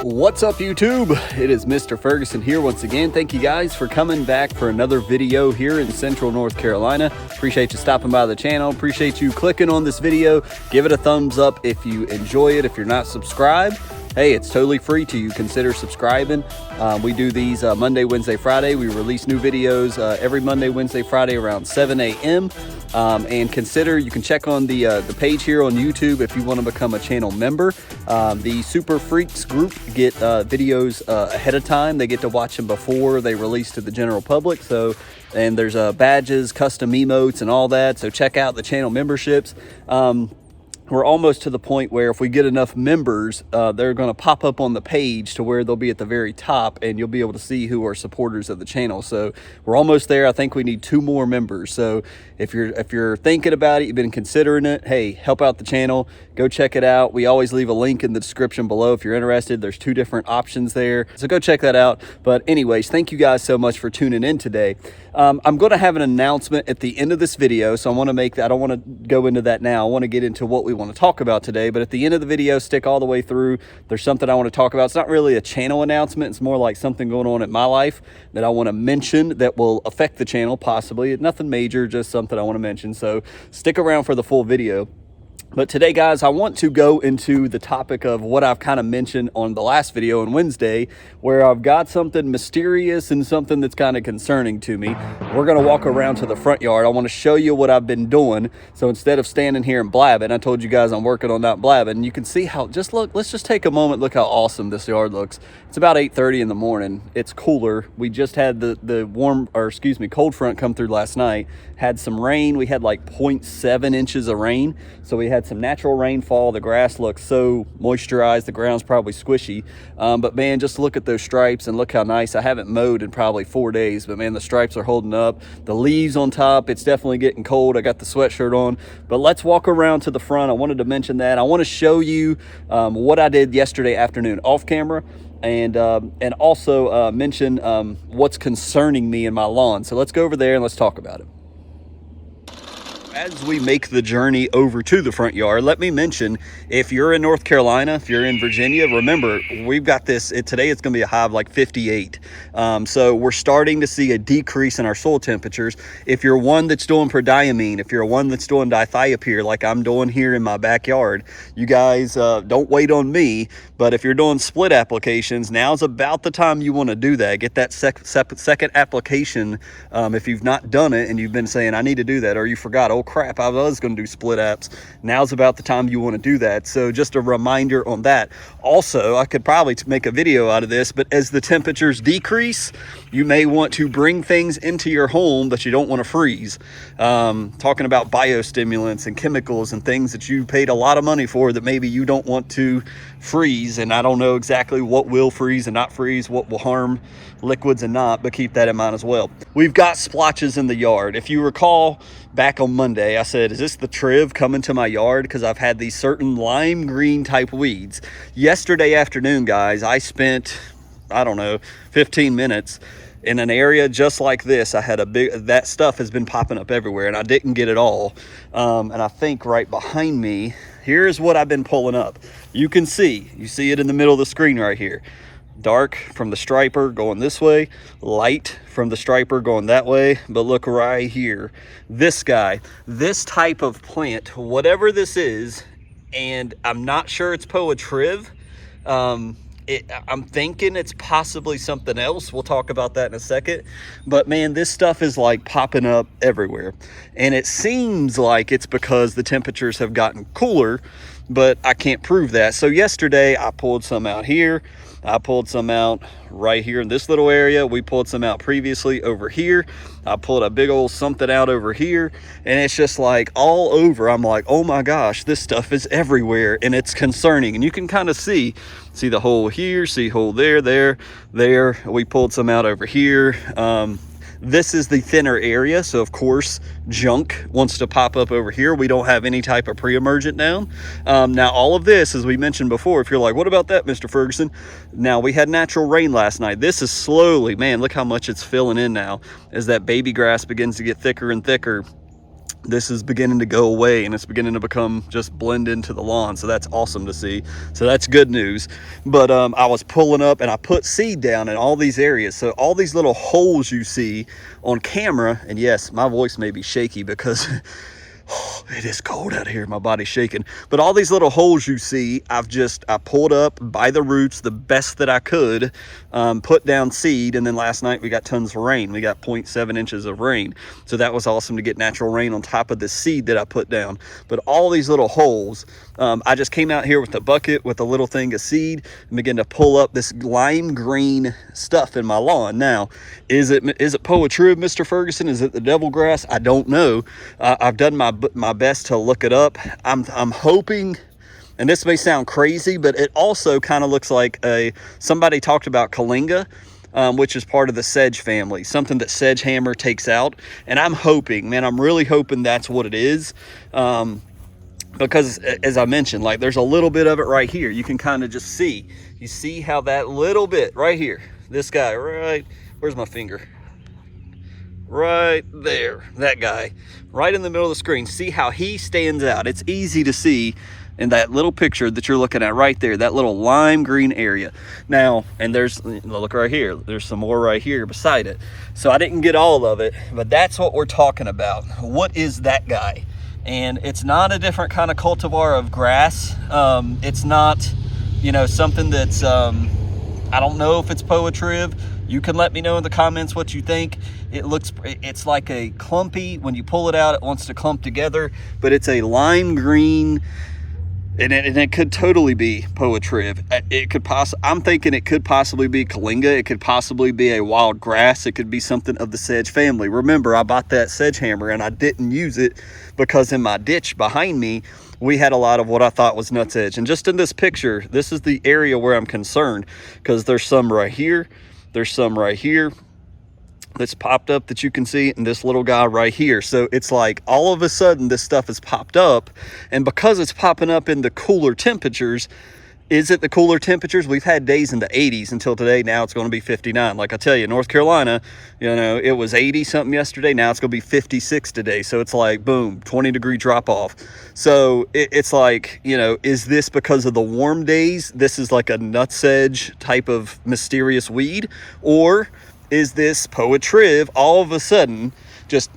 What's up, YouTube? It is Mr. Ferguson here once again. Thank you guys for coming back for another video here in Central North Carolina. Appreciate you stopping by the channel. Appreciate you clicking on this video. Give it a thumbs up if you enjoy it. If you're not subscribed, hey, it's totally free to you. Consider subscribing. We do these Monday, Wednesday, Friday. We release new videos every Monday, Wednesday, Friday around 7 a.m. And consider, you can check on the page here on YouTube if you want to become a channel member. The Super Freaks group get videos ahead of time. They get to watch them before they release to the general public. So, and there's badges, custom emotes, and all that. So check out the channel memberships. We're almost to the point where if we get enough members, they're going to pop up on the page to where they'll be at the very top, and you'll be able to see who are supporters of the channel. So we're almost there. I think we need 2 more members. So if you're thinking about it, you've been considering it, hey, help out the channel. Go check it out. We always leave a link in the description below if you're interested. There's 2 different options there. So go check that out. But anyways, thank you guys so much for tuning in today. I'm going to have an announcement at the end of this video. So I want to make that. I don't want to go into that now. I want to get into what we want to talk about today, but at the end of the video, stick all the way through. There's something I want to talk about. It's not really a channel announcement. It's more like something going on in my life that I want to mention that will affect the channel possibly. Nothing major, just something I want to mention. So stick around for the full video. But today, guys, I want to go into the topic of what I've kind of mentioned on the last video on Wednesday, where I've got something mysterious and something that's kind of concerning to me. We're going to walk around to the front yard. I want to show you what I've been doing. So instead of standing here and blabbing, I told you guys I'm working on not blabbing. You can see how, just look, let's just take a moment, look how awesome this yard looks. It's about 8:30 in the morning. It's cooler. We just had the cold front come through last night. Had some rain. We had like 0.7 inches of rain. So we had some natural rainfall. The grass looks so moisturized. The ground's probably squishy. But man, just look at those stripes and look how nice. I haven't mowed in probably 4 days, but man, the stripes are holding up. The leaves on top, it's definitely getting cold. I got the sweatshirt on, but let's walk around to the front. I wanted to mention that. I want to show you what I did yesterday afternoon off camera, and also mention what's concerning me in my lawn. So let's go over there and let's talk about it. As we make the journey over to the front yard, let me mention, if you're in North Carolina, if you're in Virginia, remember, we've got this, today it's going to be a high of like 58. So we're starting to see a decrease in our soil temperatures. If you're one that's doing prodiamine, if you're one that's doing dithiopyr like I'm doing here in my backyard, you guys don't wait on me. But if you're doing split applications, now's about the time you want to do that. Get that second application if you've not done it and you've been saying, I need to do that, or you forgot, oh crap, I was going to do split apps. Now's about the time you want to do that. So just a reminder on that. Also, I could probably make a video out of this, but as the temperatures decrease, you may want to bring things into your home that you don't want to freeze. Talking about biostimulants and chemicals and things that you paid a lot of money for that maybe you don't want to freeze. And I don't know exactly what will freeze and not freeze, what will harm liquids and not, but keep that in mind as well. We've got splotches in the yard. If you recall back on Monday, I said, is this the triv coming to my yard? Because I've had these certain lime green type weeds. Yesterday afternoon, guys, I spent, I don't know, 15 minutes in an area just like this. I had that stuff has been popping up everywhere and I didn't get it all. And I think right behind me, here's what I've been pulling up. You can see, you see it in the middle of the screen right here. Dark from the striper going this way, light from the striper going that way. But look right here, this guy, this type of plant, whatever this is, and I'm not sure it's Poa triv. I'm thinking it's possibly something else. We'll talk about that in a second. But man, this stuff is like popping up everywhere. And it seems like it's because the temperatures have gotten cooler, but I can't prove that. So yesterday I pulled some out here. I pulled some out right here in this little area. We pulled some out previously over here. I pulled a big old something out over here, and it's just like all over. I'm like, oh my gosh, this stuff is everywhere, and it's concerning. And you can kind of see the hole here, see hole there. We pulled some out over here. This is the thinner area, so of course junk wants to pop up over here. We don't have any type of pre-emergent down. Now all of this, as we mentioned before, if you're like, what about that, Mr. Ferguson? Now we had natural rain last night. This is slowly, man, look how much it's filling in now as that baby grass begins to get thicker and thicker. This is beginning to go away and it's beginning to become just blend into the lawn. So that's awesome to see. So that's good news. But I was pulling up and I put seed down in all these areas. So all these little holes you see on camera, and yes, my voice may be shaky because it is cold out here, my body's shaking. But all these little holes you see, I pulled up by the roots the best that I could, put down seed, and then last night we got tons of rain. We got 0.7 inches of rain. So that was awesome to get natural rain on top of the seed that I put down. But all these little holes, I just came out here with a bucket with a little thing of seed and began to pull up this lime green stuff in my lawn. Now, is it Poa-triv, Mr. Ferguson? Is it the devil grass? I don't know. I've done my best to look it up. I'm hoping, and this may sound crazy, but it also kind of looks like somebody talked about Kalinga, which is part of the sedge family, something that Sedgehammer takes out. And I'm hoping, man, I'm really hoping that's what it is. Because as I mentioned, like there's a little bit of it right here. You can kind of just see, you see how that little bit right here, this guy right, where's my finger? Right there, that guy right in the middle of the screen. See how he stands out. It's easy to see in that little picture that you're looking at right there, that little lime green area. Now, and there's, look right here, there's some more right here beside it. So I didn't get all of it, but that's what we're talking about. What is that guy? And it's not a different kind of cultivar of grass. It's not, you know, something that's, I don't know if it's Poa-triv. You can let me know in the comments what you think. It's like a clumpy, when you pull it out, it wants to clump together, but it's a lime green, and it could totally be Poa-triv. I'm thinking it could possibly be Kalinga. It could possibly be a wild grass. It could be something of the sedge family. Remember, I bought that Sedgehammer and I didn't use it because in my ditch behind me, we had a lot of what I thought was nutsedge. And just in this picture, this is the area where I'm concerned, because there's some right here. There's some right here that's popped up that you can see, and this little guy right here. So it's like all of a sudden this stuff has popped up, and because it's popping up in the cooler temperatures, is it the cooler temperatures? We've had days in the 80s until today. Now it's going to be 59. Like I tell you, North Carolina, you know, it was 80 something yesterday. Now it's going to be 56 today. So it's like, boom, 20-degree drop off. So it's like, you know, is this because of the warm days? This is like a nutsedge type of mysterious weed, or is this Poa-triv all of a sudden? Just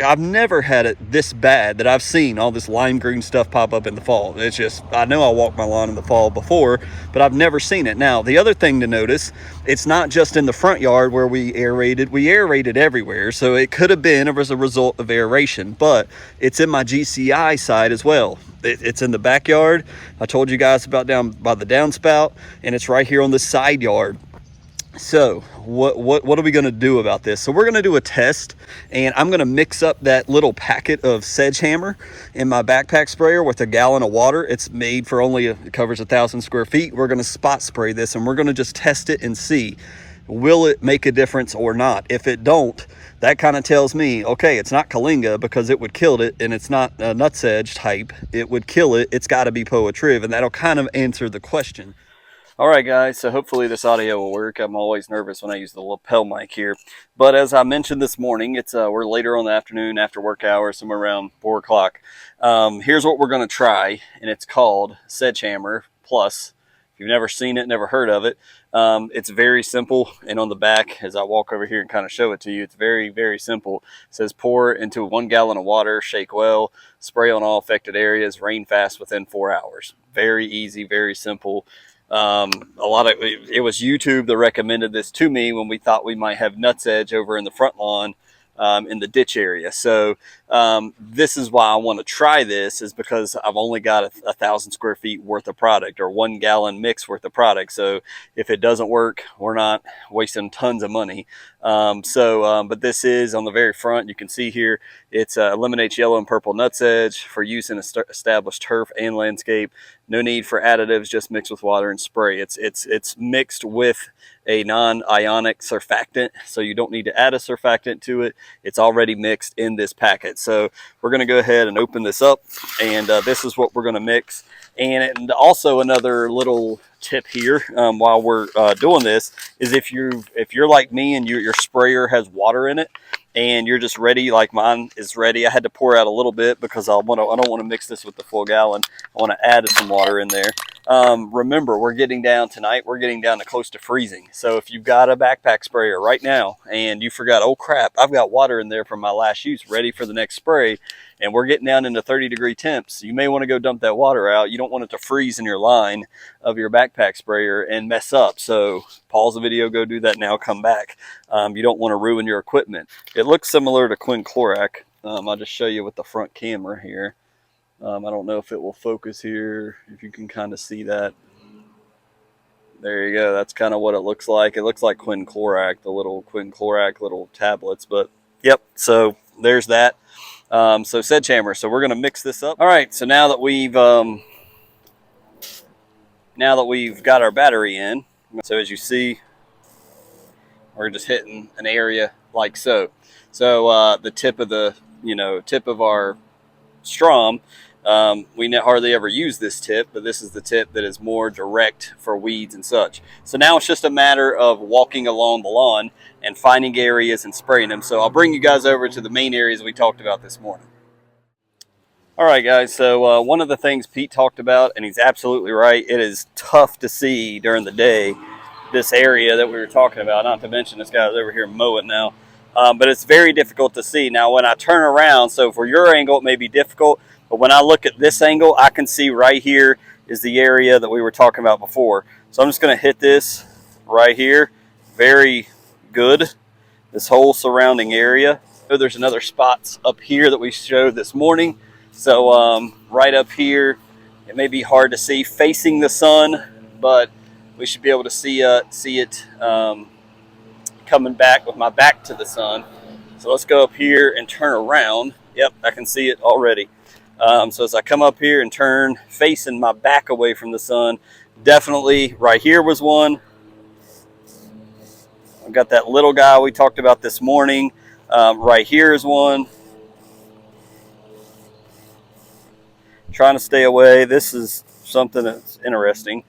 I've never had it this bad that I've seen all this lime green stuff pop up in the fall. It's just, I know I walked my lawn in the fall before, but I've never seen it. Now, the other thing to notice, it's not just in the front yard where we aerated everywhere. So it could have been as a result of aeration, but it's in my GCI side as well. It's in the backyard. I told you guys about down by the downspout, and it's right here on the side yard. So what are we going to do about this? So we're going to do a test, and I'm going to mix up that little packet of Sedgehammer in my backpack sprayer with a gallon of water. It's made for it covers 1,000 square feet. We're going to spot spray this, and we're going to just test it and see, will it make a difference or not? If it don't, that kind of tells me, okay, it's not Kalinga because it would kill it, and it's not a nutsedge type. It would kill it. It's got to be Poa-triv, and that'll kind of answer the question. All right, guys, so hopefully this audio will work. I'm always nervous when I use the lapel mic here. But as I mentioned this morning, we're later on the afternoon, after work hours, somewhere around 4 o'clock. Here's what we're going to try, and it's called Sedgehammer Plus. If you've never seen it, never heard of it, it's very simple. And on the back, as I walk over here and kind of show it to you, it's very, very simple. It says pour into 1 gallon of water, shake well, spray on all affected areas, rain fast within 4 hours. Very easy, very simple. It was YouTube that recommended this to me when we thought we might have nutsedge over in the front lawn, in the ditch area. So This is why I want to try this, is because I've only got 1,000 square feet worth of product, or 1 gallon mix worth of product. So if it doesn't work, we're not wasting tons of money. But this is on the very front. You can see here, it's eliminates yellow and purple nutsedge for use in established turf and landscape. No need for additives, just mix with water and spray. It's mixed with a non-ionic surfactant, so you don't need to add a surfactant to it. It's already mixed in this packet. So we're going to go ahead and open this up, and this is what we're going to mix. And also another little tip here, while we're doing this, is if you're like me and your sprayer has water in it and you're just ready, like mine is ready. I had to pour out a little bit because I don't want to mix this with the full gallon. I want to add some water in there. Remember, we're getting down to close to freezing. So if you've got a backpack sprayer right now and you forgot, oh crap, I've got water in there from my last use ready for the next spray, and we're getting down into 30-degree temps, you may want to go dump that water out. You don't want it to freeze in your line of your backpack sprayer and mess up. So pause the video, go do that now, come back. You don't want to ruin your equipment. It looks similar to Quinclorac. I'll just show you with the front camera here. I don't know if it will focus here, if you can kind of see that. There you go. That's kind of what it looks like. It looks like Quinclorac, the little Quinclorac little tablets. But yep, so there's that. So Sledgehammer. So we're going to mix this up. All right. So now that we've got our battery in, so as you see, we're just hitting an area like so. So the tip of our Strom, we hardly ever use this tip, but this is the tip that is more direct for weeds and such. So now it's just a matter of walking along the lawn and finding areas and spraying them. So I'll bring you guys over to the main areas we talked about this morning. All right, guys, so one of the things Pete talked about, and he's absolutely right, it is tough to see during the day, this area that we were talking about, not to mention this guy's over here mowing now. But it's very difficult to see. Now, when I turn around, so for your angle, it may be difficult, but when I look at this angle, I can see right here is the area that we were talking about before. So I'm just going to hit this right here. Very good. This whole surrounding area. So there's another spots up here that we showed this morning. So right up here, it may be hard to see facing the sun, but we should be able to see it coming back with my back to the sun. So let's go up here and turn around. Yep, I can see it already. So as I come up here and turn facing my back away from the sun, definitely right here was one. I've got that little guy we talked about this morning. Right here is one. Trying to stay away. This is something that's interesting.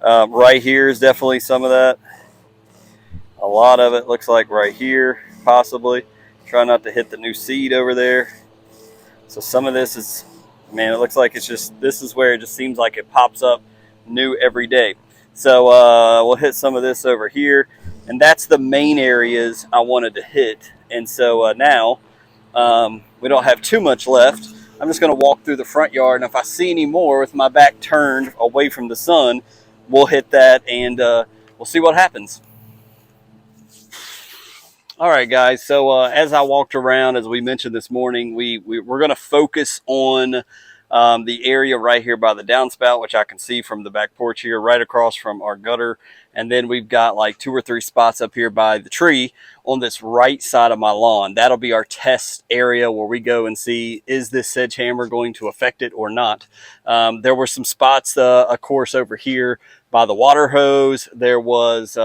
Right here is definitely some of that. A lot of it looks like right here, possibly. Try not to hit the new seed over there. So some of this is, man, it looks like it's just, this is where it just seems like it pops up new every day. So we'll hit some of this over here. And that's the main areas I wanted to hit. And so now we don't have too much left. I'm just going to walk through the front yard. And if I see any more with my back turned away from the sun, we'll hit that and we'll see what happens. All right, guys. So as I walked around, as we mentioned this morning, we're going to focus on the area right here by the downspout, which I can see from the back porch here, right across from our gutter. And then we've got like 2 or 3 spots up here by the tree on this right side of my lawn. That'll be our test area where we go and see, is this Sledgehammer going to affect it or not? There were some spots, of course, over here by the water hose. There was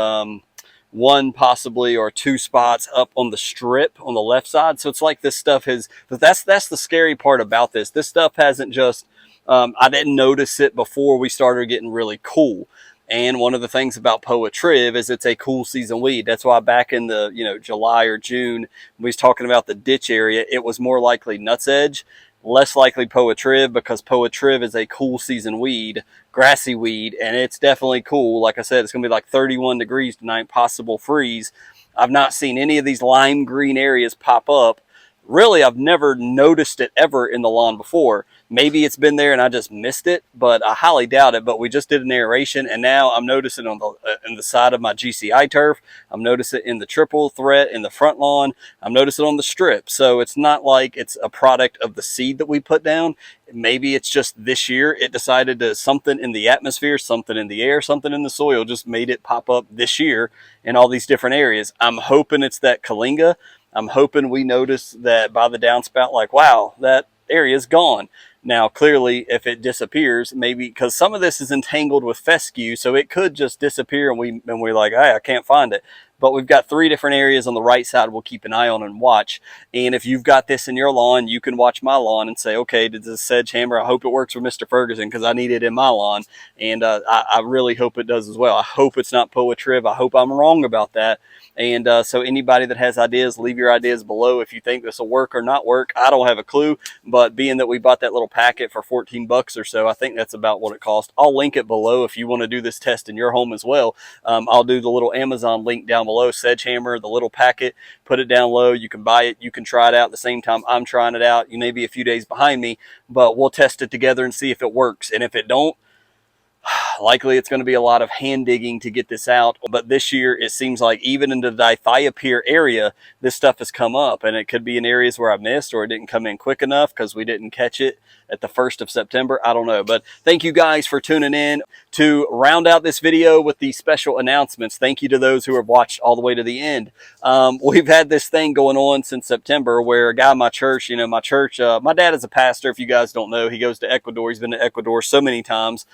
1 possibly or 2 spots up on the strip on the left side. So it's like this stuff has, but that's the scary part about this. This stuff hasn't just, I didn't notice it before we started getting really cool. And one of the things about Poa triv is it's a cool season weed. That's why back in the, July or June, we was talking about the ditch area, it was more likely nutsedge, less likely Poa triv, because Poa triv is a cool season weed, grassy weed, and it's definitely cool. Like I said, it's going to be like 31 degrees tonight, possible freeze. I've not seen any of these lime green areas pop up really, I've never noticed it ever in the lawn before. Maybe it's been there and I just missed it, but I highly doubt it. But we just did an aeration, and now I'm noticing on the side of my GCI turf. I'm noticing it in the triple threat in the front lawn. I'm noticing it on the strip. So it's not like it's a product of the seed that we put down. Maybe it's just this year it decided to, something in the atmosphere, something in the air, something in the soil just made it pop up this year in all these different areas. I'm hoping it's that Kalinga. I'm hoping we notice that by the downspout, like, wow, that area is gone. Now, clearly, if it disappears, maybe because some of this is entangled with fescue, so it could just disappear and we're like, hey, I can't find it. But we've got 3 different areas on the right side we'll keep an eye on and watch. And if you've got this in your lawn, you can watch my lawn and say, okay, did this sledgehammer, I hope it works for Mr. Ferguson because I need it in my lawn. And I really hope it does as well. I hope it's not POA Triv. I hope I'm wrong about that. And so anybody that has ideas, leave your ideas below if you think this will work or not work. I don't have a clue, but being that we bought that little packet for 14 bucks or so, I think that's about what it cost. I'll link it below if you want to do this test in your home as well. I'll do the little Amazon link down below, Sedgehammer, the little packet, put it down low. You can buy it. You can try it out at the same time I'm trying it out. You may be a few days behind me, but we'll test it together and see if it works. And if it don't, likely it's going to be a lot of hand digging to get this out. But this year it seems like even in the Dithiopyr area, this stuff has come up, and it could be in areas where I missed or it didn't come in quick enough because we didn't catch it at the 1st of September. I don't know. But thank you guys for tuning in. To round out this video with the special announcements, thank you to those who have watched all the way to the end. We've had this thing going on since September where a guy in my church, my dad is a pastor. If you guys don't know, he goes to Ecuador. He's been to Ecuador so many times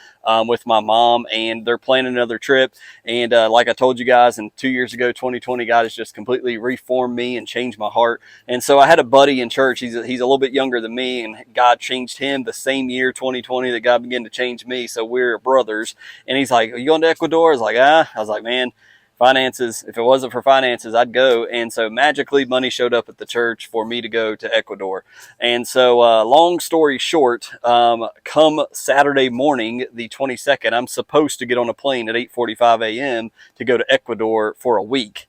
with my mom, and they're planning another trip. And like I told you guys, and 2 years ago, 2020, God has just completely reformed me and changed my heart. And so I had a buddy in church. He's a little bit younger than me, and God changed him the same year, 2020, that God began to change me. So we're brothers. And he's like, are you going to Ecuador? I was like, I was like, man, finances, if it wasn't for finances, I'd go. And so magically money showed up at the church for me to go to Ecuador. And so long story short, come Saturday morning, the 22nd, I'm supposed to get on a plane at 8:45 a.m. to go to Ecuador for a week.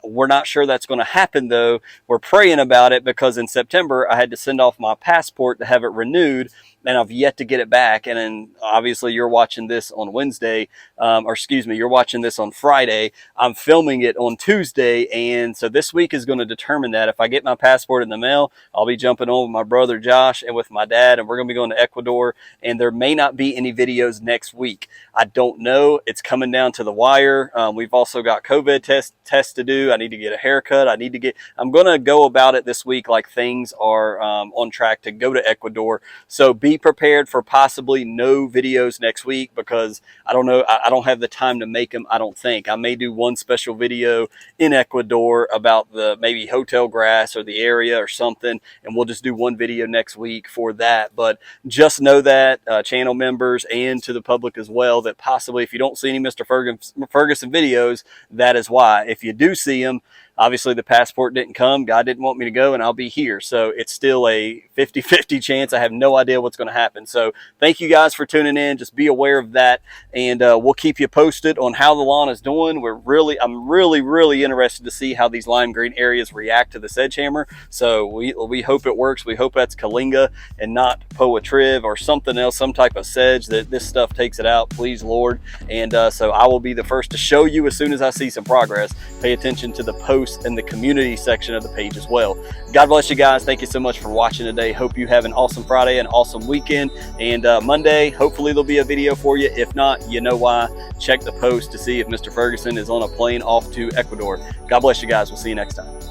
We're not sure that's going to happen, though. We're praying about it because in September I had to send off my passport to have it renewed, and I've yet to get it back. And then obviously you're watching this on Wednesday, you're watching this on Friday. I'm filming it on Tuesday, and so this week is going to determine that. If I get my passport in the mail, I'll be jumping on with my brother Josh and with my dad, and we're going to be going to Ecuador, and there may not be any videos next week. I don't know. It's coming down to the wire. We've also got COVID tests to do. I need to get a haircut. I'm going to go about it this week like things are on track to go to Ecuador. So be prepared for possibly no videos next week because I don't know. I don't have the time to make them. I don't think. I may do one special video in Ecuador about the maybe hotel grass or the area or something, and we'll just do one video next week for that. But just know that channel members and to the public as well, that possibly if you don't see any Mr. Ferguson videos, that is why. If you do see them, obviously the passport didn't come. God didn't want me to go, and I'll be here. So it's still a 50-50 chance. I have no idea what's going to happen. So thank you guys for tuning in. Just be aware of that, and we'll keep you posted on how the lawn is doing. I'm really interested to see how these lime green areas react to the Sedgehammer. So we hope it works. We hope that's Kalinga and not POA Triv or something else, some type of sedge that this stuff takes it out, please Lord. And so I will be the first to show you as soon as I see some progress. Pay attention to the posts in the community section of the page as well. God bless you guys. Thank you so much for watching today. Hope you have an awesome Friday, an awesome weekend, and Monday hopefully there'll be a video for you. If not, you know why. Check the post to see if Mr. Ferguson is on a plane off to Ecuador. God bless you guys. We'll see you next time.